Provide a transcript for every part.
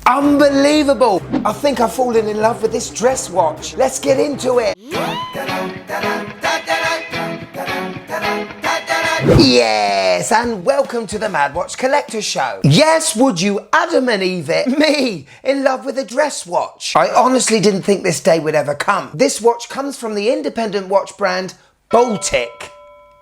Unbelievable! I think I've fallen in love with this dress watch. Let's get into it. Yes, and welcome to the Mad Watch Collector Show. Yes, would you Adam and Eve it? Me, in love with a dress watch. I honestly didn't think this day would ever come. This watch comes from the independent watch brand Baltic.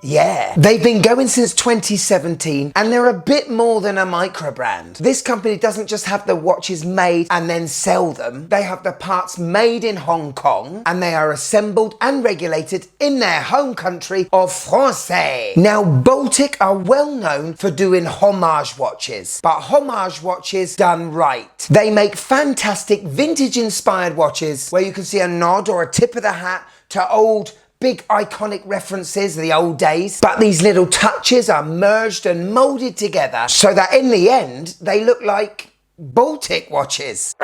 Yeah. They've been going since 2017 and they're a bit more than a micro brand. This company doesn't just have the watches made and then sell them. They have the parts made in Hong Kong and they are assembled and regulated in their home country of France. Now, Baltic are well known for doing homage watches, but homage watches done right. They make fantastic vintage inspired watches where you can see a nod or a tip of the hat to old big iconic references, the old days, but these little touches are merged and molded together so that in the end they look like Baltic watches.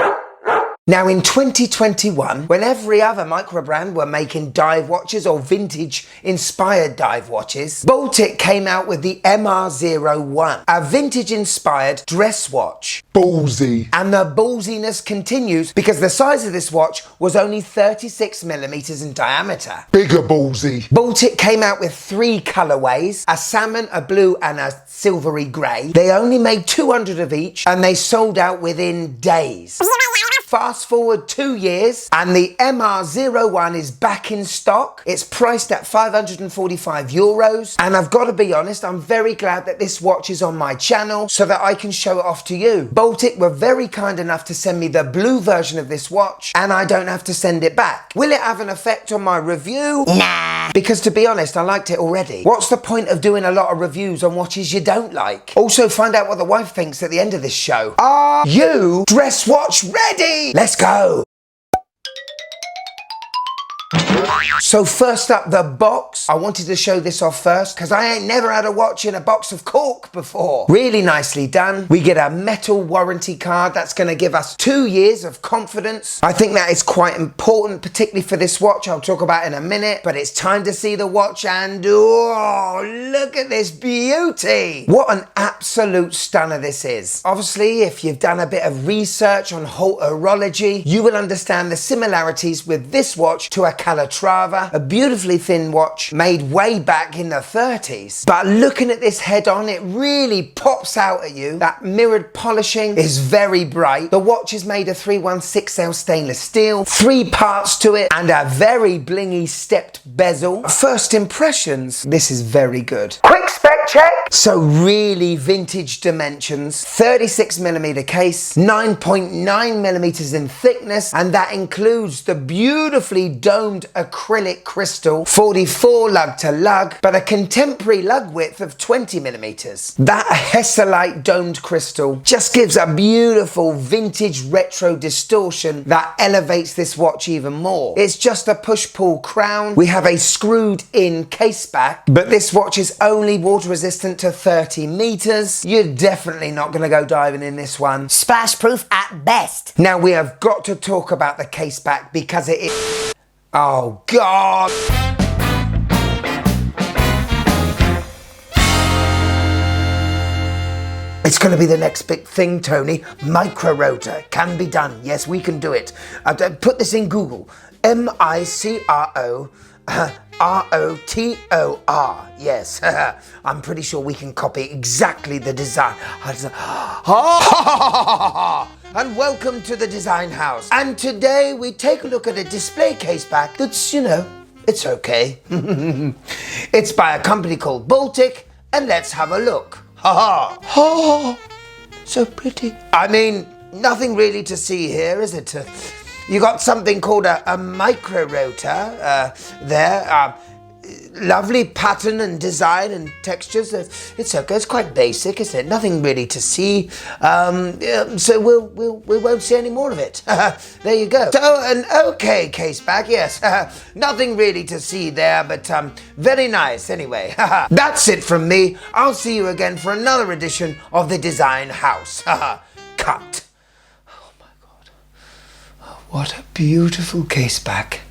Now in 2021, when every other micro brand were making dive watches or vintage inspired dive watches, Baltic came out with the MR01, a vintage inspired dress watch. Ballsy. And the ballsiness continues because the size of this watch was only 36mm in diameter. Bigger ballsy. Baltic came out with 3 colorways, a salmon, a blue and a silvery grey. They only made 200 of each and they sold out within days. Fast forward 2 years and the MR01 is back in stock. It's priced at €545 and I've got to be honest, I'm very glad that this watch is on my channel so that I can show it off to you. Baltic were very kind enough to send me the blue version of this watch and I don't have to send it back. Will it have an effect on my review? Nah. Because to be honest, I liked it already. What's the point of doing a lot of reviews on watches you don't like? Also find out what the wife thinks at the end of this show. Are you dress watch ready? Let's go! So first up, the box. I wanted to show this off first because I ain't never had a watch in a box of cork before. Really nicely done. We get a metal warranty card that's going to give us 2 years of confidence. I think that is quite important, particularly for this watch I'll talk about in a minute, but it's time to see the watch and oh, look at this beauty. What an absolute stunner this is. Obviously, if you've done a bit of research on horology, you will understand the similarities with this watch to a Calatrava, a beautifully thin watch made way back in the 30s. But looking at this head on, it really pops out at you. That mirrored polishing is very bright. The watch is made of 316L stainless steel, 3 parts to it, and a very blingy stepped bezel. First impressions, this is very good. Quick spec check. So really vintage dimensions, 36mm case, 9.9mm in thickness, and that includes the beautifully domed acrylic crystal, 44 lug to lug, but a contemporary lug width of 20mm. That Hesselite domed crystal just gives a beautiful vintage retro distortion that elevates this watch even more. It's just a push-pull crown. We have a screwed in caseback, but this watch is only water resistant to 30 meters. You're definitely not going to go diving in this one. Splash proof at best. Now we have got to talk about the caseback because it is... Oh God! It's going to be the next big thing, Tony. Micro rotor can be done. Yes, we can do it. Put this in Google. MICRO. ROTOR. Yes, I'm pretty sure we can copy exactly the design. And welcome to the design house. And today we take a look at a display case back that's, you know, it's okay. It's by a company called Baltic, and let's have a look. Ha ha. Oh, so pretty. I mean, nothing really to see here, is it? You got something called a micro rotor there. Lovely pattern and design and textures. It's okay. It's quite basic, isn't it? Nothing really to see. So we won't see any more of it. There you go. So an okay case back, yes. Nothing really to see there, but very nice anyway. That's it from me. I'll see you again for another edition of the Design House. Cut. What a beautiful case back.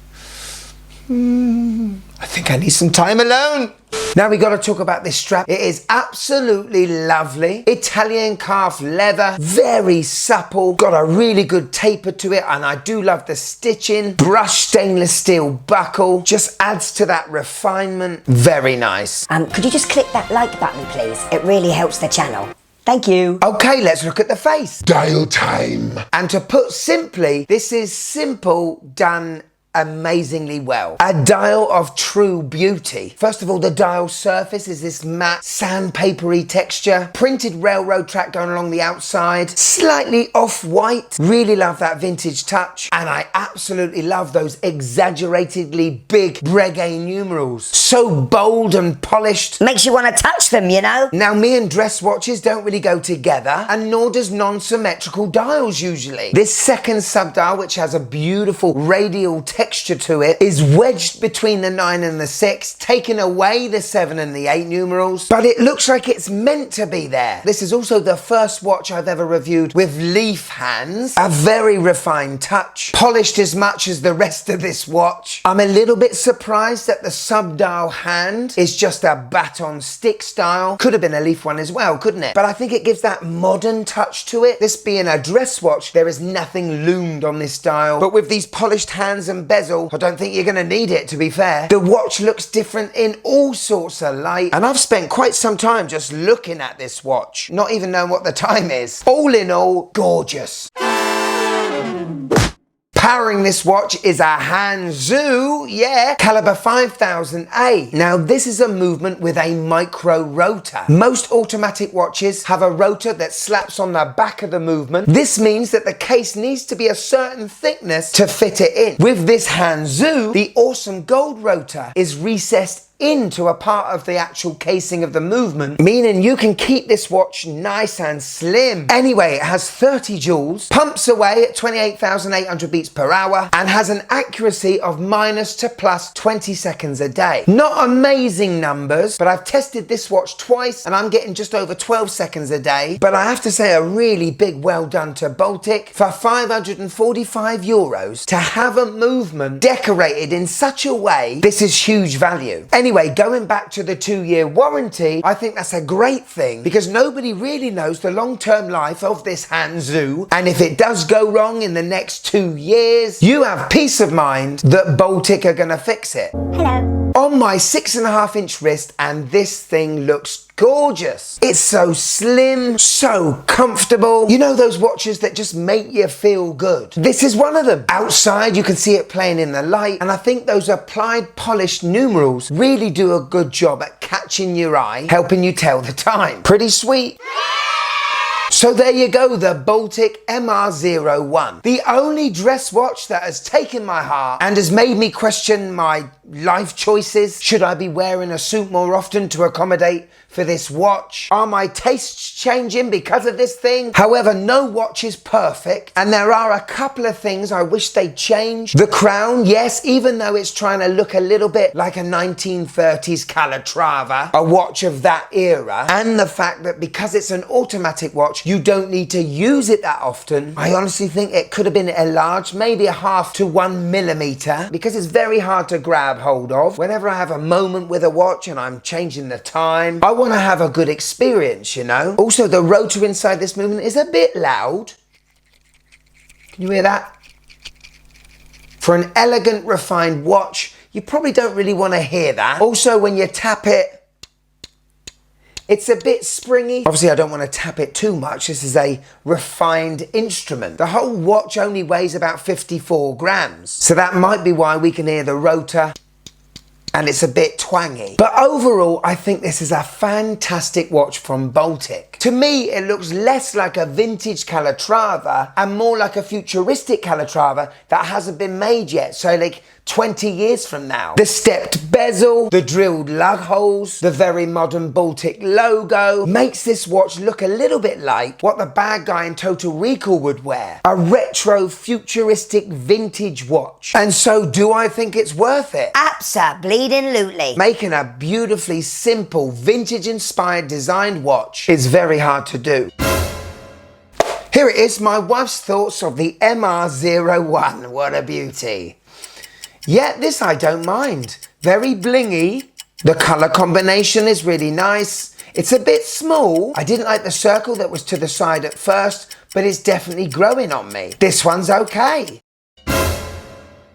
I think I need some time alone. Now we got to talk about this strap. It is absolutely lovely. Italian calf leather, very supple, got a really good taper to it, and I do love the stitching. Brushed stainless steel buckle, just adds to that refinement. Very nice. Could you just click that like button, please? It really helps the channel. Thank you. Okay, let's look at the face. Dial time. And to put simply, this is simple done amazingly well. A dial of true beauty. First of all, the dial surface is this matte sandpapery texture, printed railroad track going along the outside, slightly off-white. Really love that vintage touch, and I absolutely love those exaggeratedly big Breguet numerals. So bold and polished. Makes you want to touch them, you know? Now, me and dress watches don't really go together, and nor does non-symmetrical dials usually. This second subdial, which has a beautiful radial texture to it, is wedged between the 9 and the 6, taking away the 7 and the 8 numerals, but it looks like it's meant to be there. This is also the first watch I've ever reviewed with leaf hands. A very refined touch, polished as much as the rest of this watch. I'm a little bit surprised that the subdial hand is just a baton stick style. Could have been a leaf one as well, couldn't it? But I think it gives that modern touch to it. This being a dress watch, there is nothing loomed on this dial, but with these polished hands and bezel, I don't think you're going to need it, to be fair. The watch looks different in all sorts of light, and I've spent quite some time just looking at this watch, not even knowing what the time is. All in all, gorgeous. Powering this watch is a Hanzu, yeah, caliber 5000A. Now this is a movement with a micro rotor. Most automatic watches have a rotor that slaps on the back of the movement. This means that the case needs to be a certain thickness to fit it in. With this Hanzu, the awesome gold rotor is recessed into a part of the actual casing of the movement, meaning you can keep this watch nice and slim. Anyway, it has 30 joules, pumps away at 28,800 beats per hour, and has an accuracy of minus to plus 20 seconds a day. Not amazing numbers, but I've tested this watch twice and I'm getting just over 12 seconds a day. But I have to say a really big well done to Baltic for 545 euros to have a movement decorated in such a way. This is huge value. Anyway, going back to the 2-year warranty, I think that's a great thing because nobody really knows the long-term life of this Hanzu, and if it does go wrong in the next 2 years, you have peace of mind that Baltic are gonna fix it. Hello. On my 6.5-inch wrist, and this thing looks gorgeous. It's so slim, so comfortable. You know those watches that just make you feel good? This is one of them. Outside you can see it playing in the light, and I think those applied polished numerals really do a good job at catching your eye, helping you tell the time. Pretty sweet. So there you go, the Baltic MR01. The only dress watch that has taken my heart and has made me question my life choices. Should I be wearing a suit more often to accommodate for this watch? Are my tastes changing because of this thing? However, no watch is perfect, and there are a couple of things I wish they'd change. The crown, yes, even though it's trying to look a little bit like a 1930s Calatrava, a watch of that era, and the fact that because it's an automatic watch, you don't need to use it that often. I honestly think it could have been enlarged, maybe a 0.5 to 1 millimeter, because it's very hard to grab hold of. Whenever I have a moment with a watch and I'm changing the time, I want to have a good experience, you know. Also, the rotor inside this movement is a bit loud. Can you hear that? For an elegant, refined watch, you probably don't really want to hear that. Also, when you tap it, it's a bit springy. Obviously, I don't want to tap it too much. This is a refined instrument. The whole watch only weighs about 54 grams. So that might be why we can hear the rotor and it's a bit twangy. But overall, I think this is a fantastic watch from Baltic. To me, it looks less like a vintage Calatrava and more like a futuristic Calatrava that hasn't been made yet. So like 20 years from now. The stepped bezel, the drilled lug holes, the very modern Baltic logo makes this watch look a little bit like what the bad guy in Total Recall would wear. A retro futuristic vintage watch. And so do I think it's worth it? Abso-bleeding-lutely. Making a beautifully simple vintage inspired designed watch is very hard to do. Here it is, my wife's thoughts of the MR01. What a beauty. Yeah, this I don't mind. Very blingy, The colour combination is really nice. It's a bit small. I didn't like the circle that was to the side at first, but it's definitely growing on me. This one's okay.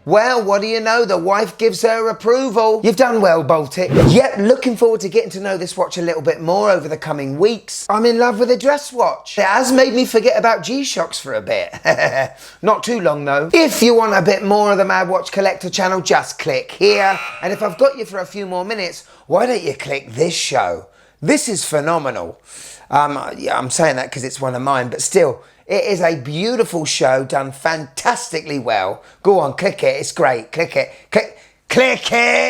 Well, what do you know? The wife gives her approval. You've done well, Baltic. Yep, looking forward to getting to know this watch a little bit more over the coming weeks. I'm in love with a dress watch. It has made me forget about G-Shocks for a bit. Not too long though. If you want a bit more of the Mad Watch Collector channel, just click here. And if I've got you for a few more minutes, why don't you click this show? This is phenomenal. Yeah, I'm saying that because it's one of mine, but still, it is a beautiful show done fantastically well. Go on, click it. It's great. Click it. Click it.